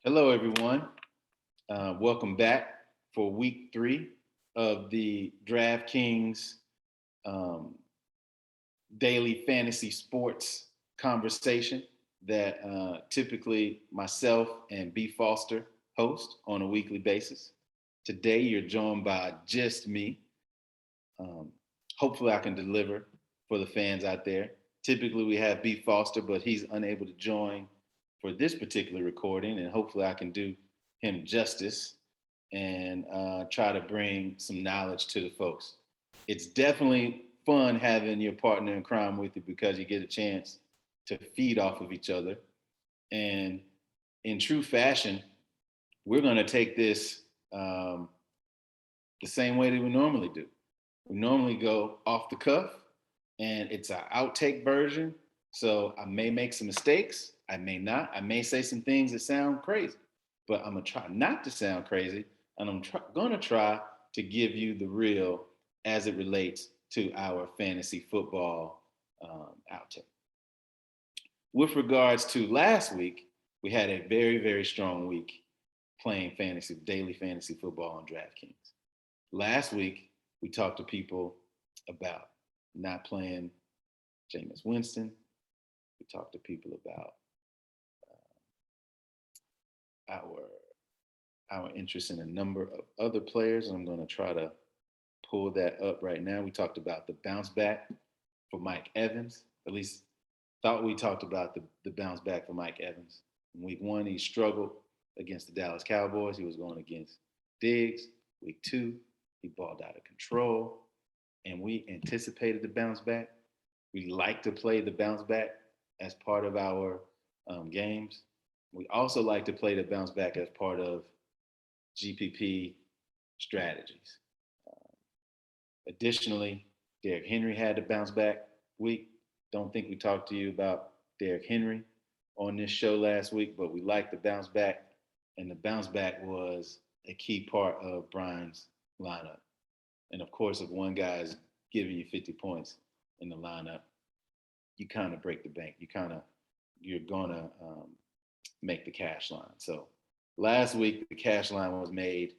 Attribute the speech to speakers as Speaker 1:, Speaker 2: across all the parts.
Speaker 1: Hello, everyone. Welcome back for week 3 of the DraftKings um, daily fantasy sports conversation that typically myself and B. Foster host on a weekly basis. Today, you're joined by just me. Um, Hopefully, I can deliver for the fans out there. Typically, we have B. Foster, but he's unable to join for this particular recording, and hopefully, I can do him justice and try to bring some knowledge to the folks. It's definitely fun having your partner in crime with you because you get a chance to feed off of each other. And in true fashion, we're going to take this the same way that we normally do. We normally go off the cuff, and it's an outtake version. So I may make some mistakes. I may not. I may say some things that sound crazy, but I'm gonna try not to sound crazy, and gonna try to give you the real as it relates to our fantasy football outtake. With regards to last week, we had a very strong week playing fantasy daily fantasy football on DraftKings. Last week, we talked to people about not playing Jameis Winston. We talked to people about our our interest in a number of other players. I'm going to try to pull that up right now. We talked about the bounce back for Mike Evans. At least thought we talked about the bounce back for Mike Evans. In week 1, he struggled against the Dallas Cowboys. He was going against Diggs. Week 2, he balled out of control. And we anticipated the bounce back. We like to play the bounce back as part of our games. We also like to play the bounce back as part of GPP strategies. Additionally, Derrick Henry had to bounce back week. Don't think we talked to you about Derrick Henry on this show last week, but we liked the bounce back, and the bounce back was a key part of Brian's lineup. And of course, if one guy is giving you 50 points in the lineup, you kind of break the bank. You're gonna make the cash line. So last week the cash line was made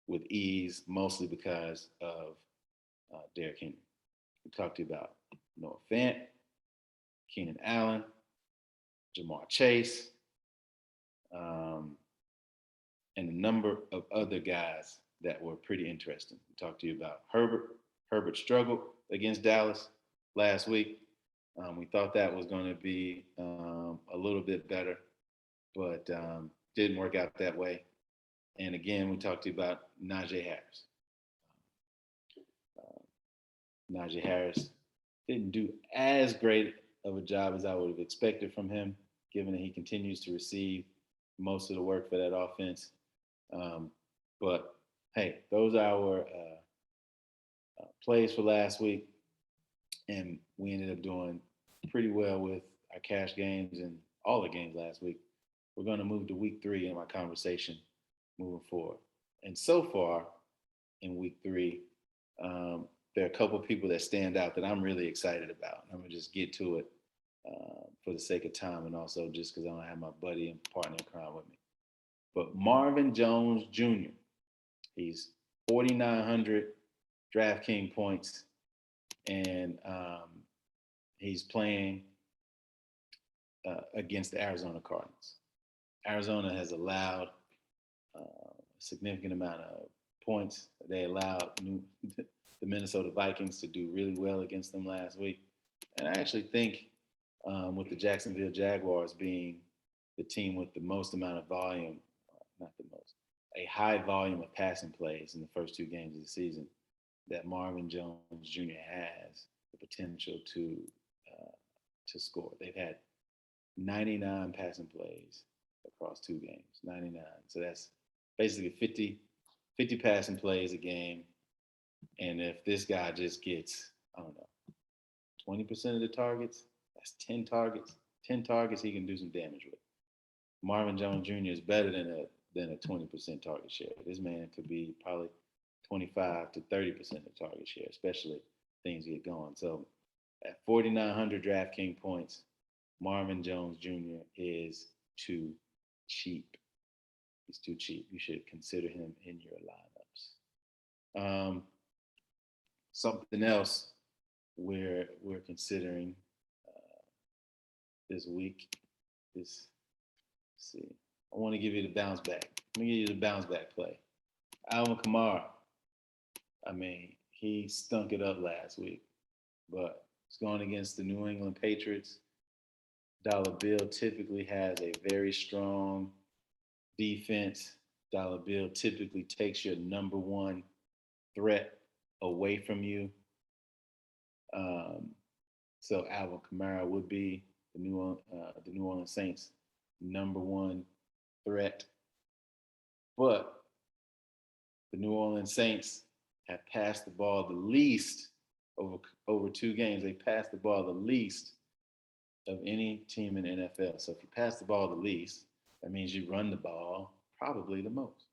Speaker 1: with ease, mostly because of Derrick Henry. We talked to you about Noah Fant, Keenan Allen, Jamar Chase, um, and a number of other guys that were pretty interesting. We talked to you about Herbert. Herbert struggled against Dallas last week. We thought that was going to be a little bit better, but didn't work out that way. And again, we talked to you about Najee Harris. Uh, Najee Harris didn't do as great of a job as I would have expected from him, given that he continues to receive most of the work for that offense. Um, but hey, those are our plays for last week, and we ended up doing pretty well with our cash games and all the games last week. We're going to move to week 3 in my conversation moving forward. And so far in week 3, there are a couple of people that stand out that I'm really excited about. I'm going to just get to it for the sake of time, and also just because I don't have my buddy and partner in crime with me. But Marvin Jones Jr., he's 4,900 DraftKings points, and he's playing against the Arizona Cardinals. Arizona has allowed a significant amount of points. They allowed the Minnesota Vikings to do really well against them last week. And I actually think with the Jacksonville Jaguars being the team with the most amount of volume, not the most, a high volume of passing plays in the first 2 games of the season, that Marvin Jones Jr. has the potential to score. They've had 99 passing plays across 2 games, 99. So that's basically 50 passing plays a game. And if this guy just gets, I don't know, 20% of the targets, that's 10 targets. 10 targets he can do some damage with. Marvin Jones Jr. is better than a 20% target share. This man could be probably 25 to 30% of target share, especially things get going. So at 4,900 DraftKings points, Marvin Jones Jr. is too cheap. He's too cheap. You should consider him in your lineups. Something else we're considering this week is, let's see. I want to give you the bounce back. Let me give you the bounce back play. Alvin Kamara. I mean, he stunk it up last week, but it's going against the New England Patriots. Dollar Bill typically has a very strong defense. Dollar Bill typically takes your number one threat away from you. So Alvin Kamara would be the New Orleans Saints' number one threat. But the New Orleans Saints have passed the ball the least over 2 games. They passed the ball the least of any team in the NFL. So if you pass the ball the least, that means you run the ball probably the most.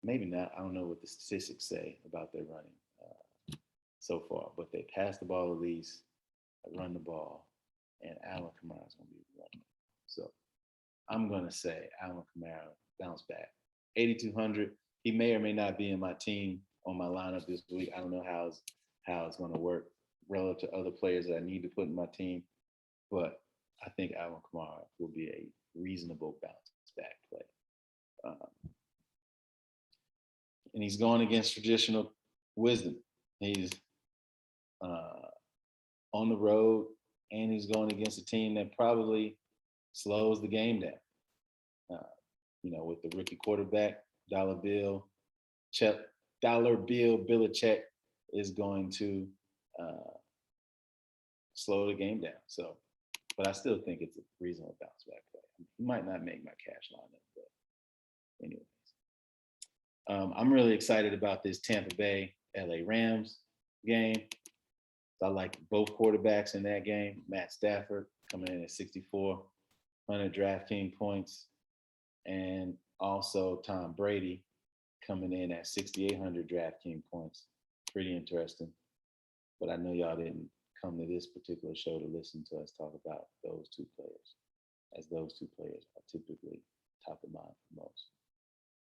Speaker 1: Maybe not. I don't know what the statistics say about their running so far, but they pass the ball the least, run the ball, and Alvin Kamara is going to be running. So I'm going to say Alvin Kamara bounce back. 8,200. He may or may not be in my team on my lineup this week. I don't know how it's going to work relative to other players that I need to put in my team, but I think Alvin Kamara will be a reasonable bounce back play. And he's going against traditional wisdom. He's on the road, and he's going against a team that probably slows the game down. With the rookie quarterback, Dollar Bill Belichick is going to slow the game down. So, but I still think it's a reasonable bounce back play. He might not make my cash lineup, but anyways. I'm really excited about this Tampa Bay LA Rams game. I like both quarterbacks in that game. Matt Stafford coming in at 6,400 DraftKings points, and also Tom Brady coming in at 6,800 DraftKings points. Pretty interesting. But I know y'all didn't come to this particular show to listen to us talk about those two players, as those two players are typically top of mind for most.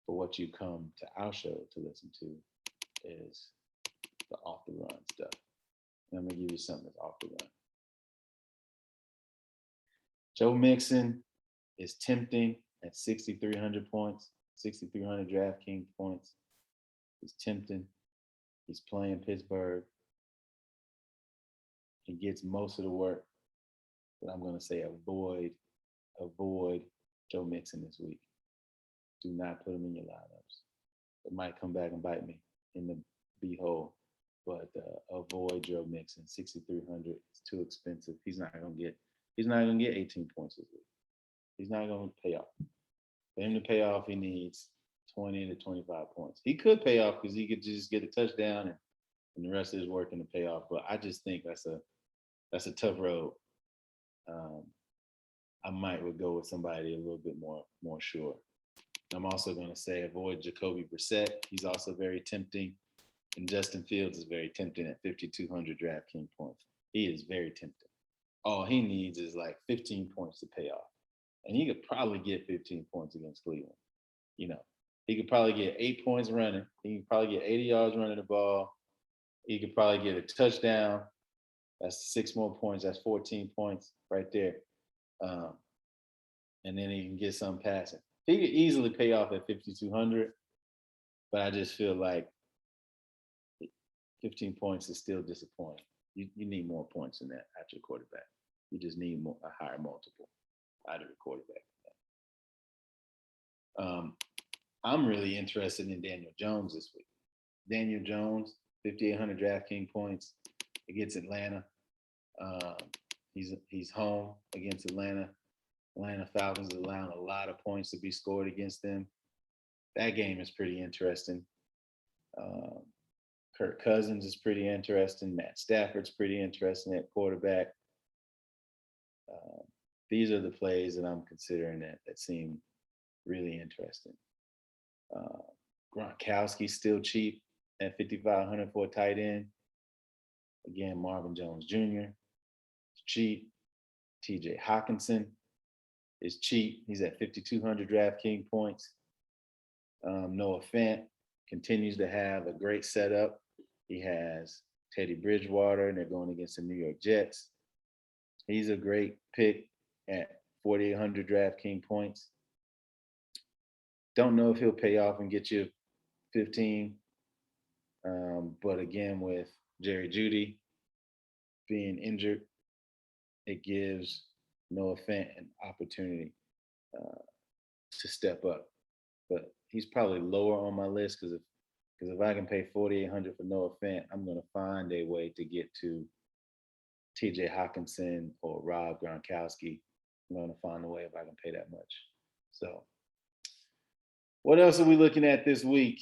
Speaker 1: But what you come to our show to listen to is the off the run stuff. And I'm going to give you something that's off the run. Joe Mixon is tempting at 6,300 points, 6,300 DraftKings points. He's tempting. He's playing Pittsburgh. He gets most of the work. But I'm going to say avoid Joe Mixon this week. Do not put him in your lineups. It might come back and bite me in the beehole. But avoid Joe Mixon. 6,300. It's too expensive. He's not gonna get 18 points this week. He's not gonna pay off. For him to pay off, he needs 20 to 25 points. He could pay off because he could just get a touchdown and the rest of his work to pay off. But I just think that's a tough road. I would go with somebody a little bit more sure. I'm also gonna say avoid Jacoby Brissett. He's also very tempting. And Justin Fields is very tempting at 5,200 DraftKings points. He is very tempting. All he needs is like 15 points to pay off. And he could probably get 15 points against Cleveland. He could probably get 8 points running. He could probably get 80 yards running the ball. He could probably get a touchdown. That's 6 more points. That's 14 points right there. And then he can get some passing. He could easily pay off at 5,200. But I just feel like 15 points is still disappointing. You need more points than that at your quarterback. You just need a higher multiple out of your quarterback. I'm really interested in Daniel Jones this week. Daniel Jones, 5,800 DraftKings points against Atlanta. He's home against Atlanta. Atlanta Falcons is allowing a lot of points to be scored against them. That game is pretty interesting. Kirk Cousins is pretty interesting. Matt Stafford's pretty interesting at quarterback. These are the plays that I'm considering that seem really interesting. Gronkowski's still cheap at 5,500 for a tight end. Again, Marvin Jones Jr. is cheap. TJ Hawkinson is cheap. He's at 5,200 DraftKings points. Noah Fant continues to have a great setup. He has Teddy Bridgewater, and they're going against the New York Jets. He's a great pick at 4,800 DraftKings points. Don't know if he'll pay off and get you 15. But again, with Jerry Jeudy being injured, it gives Noah Fant an opportunity to step up. But he's probably lower on my list because if I can pay 4,800 for Noah Fant, I'm going to find a way to get to T.J. Hawkinson or Rob Gronkowski. I'm going to find a way if I can pay that much. So, what else are we looking at this week?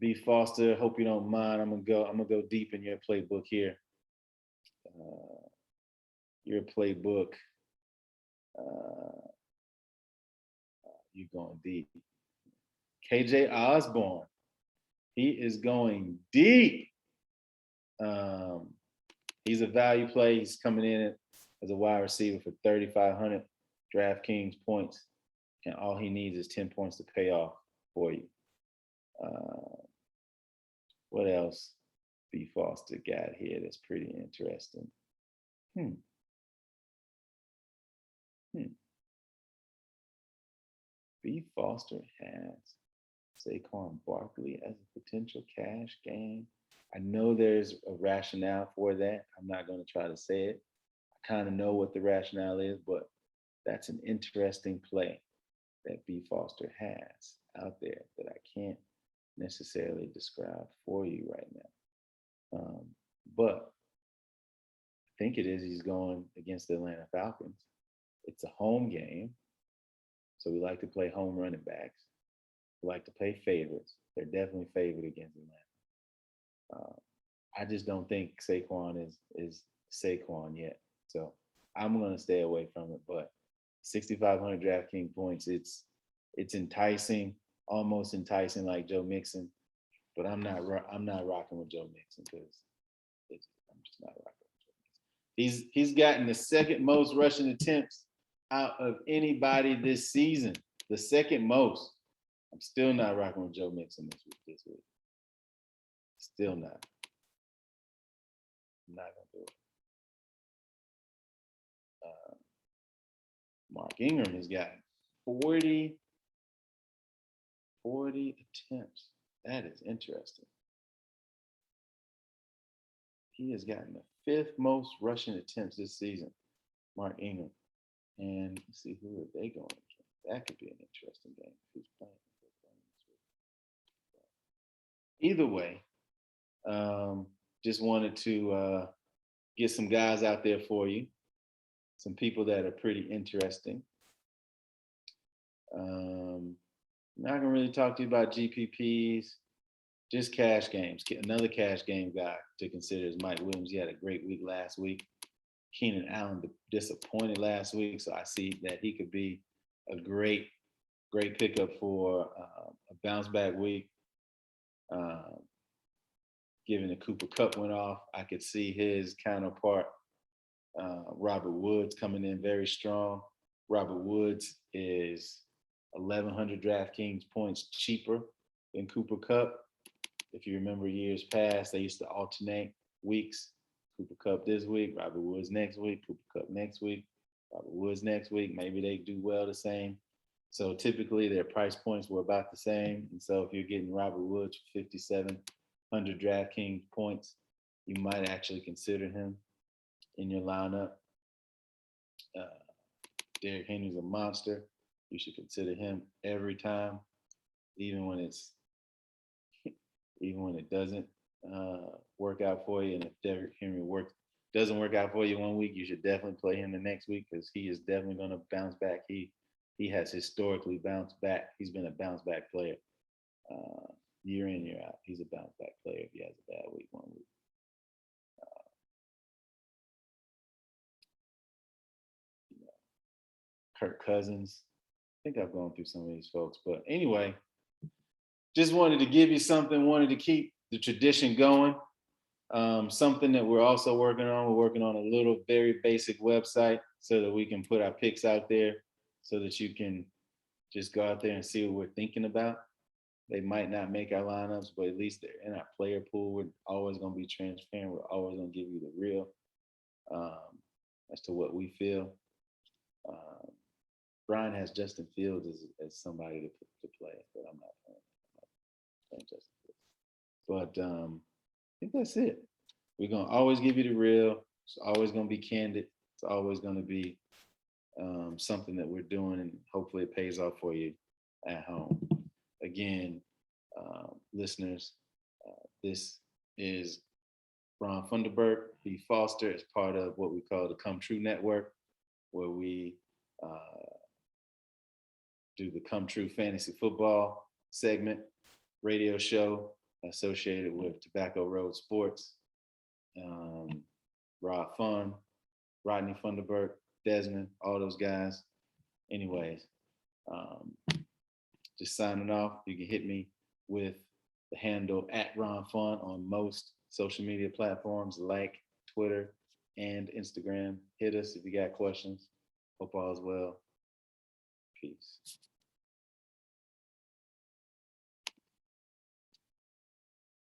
Speaker 1: B. Foster, hope you don't mind. I'm gonna go deep in your playbook here. Your playbook. You're going deep. KJ Osborne. He is going deep. He's a value play. He's coming in as a wide receiver for 3,500 DraftKings points, and all he needs is 10 points to pay off for you. What else B. Foster got here that's pretty interesting? B. Foster has Saquon Barkley as a potential cash game. I know there's a rationale for that. I'm not going to try to say it. I kind of know what the rationale is, but that's an interesting play that B. Foster has out there that I can't necessarily describe for you right now. But I think it is he's going against the Atlanta Falcons. It's a home game, so we like to play home running backs. We like to play favorites. They're definitely favored against Atlanta. I just don't think Saquon is Saquon yet. So I'm going to stay away from it. But 6,500 DraftKings points, it's enticing, almost enticing like Joe Mixon. But I'm not rocking with Joe Mixon because I'm just not rocking with Joe Mixon. He's gotten the second most rushing attempts out of anybody this season. The second most. I'm still not rocking with Joe Mixon this week. Still not. I'm not gonna do it. Mark Ingram has gotten 40 attempts. That is interesting. He has gotten the fifth most rushing attempts this season, Mark Ingram. And let's see, who are they going against? That could be an interesting game. Who's playing? Either way, just wanted to get some guys out there for you, some people that are pretty interesting. Not gonna really talk to you about GPPs, just cash games. Another cash game guy to consider is Mike Williams. He had a great week last week. Keenan Allen disappointed last week, so I see that he could be a great pickup for a bounce back week. Given the Cooper Kupp went off, I could see his counterpart, Robert Woods, coming in very strong. Robert Woods is 1,100 DraftKings points cheaper than Cooper Kupp. If you remember years past, they used to alternate weeks. Cooper Kupp this week, Robert Woods next week, Cooper Kupp next week, Robert Woods next week. Maybe they do well the same. So typically their price points were about the same. And so if you're getting Robert Woods for 5,700 DraftKings points, you might actually consider him in your lineup. Derrick Henry's a monster. You should consider him every time, even when it doesn't work out for you. And if Derrick Henry doesn't work out for you one week, you should definitely play him the next week because he is definitely going to bounce back. He has historically bounced back. He's been a bounce back player year in, year out. He's a bounce back player if he has a bad week one week. Kirk Cousins. I think I've gone through some of these folks, but anyway, just wanted to give you something, wanted to keep the tradition going. Something that we're also working on. We're working on a little very basic website so that we can put our picks out there so that you can just go out there and see what we're thinking about. They might not make our lineups, but at least they're in our player pool. We're always going to be transparent. We're always going to give you the real um, as to what we feel. Um, Brian has Justin Fields as somebody to play, but I'm not playing Justin Fields. But I think that's it. We're going to always give you the real. It's always going to be candid. It's always going to be something that we're doing, and hopefully it pays off for you at home. Again, listeners, this is Ron Funderburk, B. Foster, as part of what we call the Come True Network, where we do the Come True Fantasy Football segment, radio show associated with Tobacco Road Sports, Rod Fun, Rodney Funderburk, Desmond, all those guys. Anyways, just signing off. You can hit me with the handle at Ron Fun on most social media platforms like Twitter and Instagram. Hit us if you got questions. Hope all is well. Peace.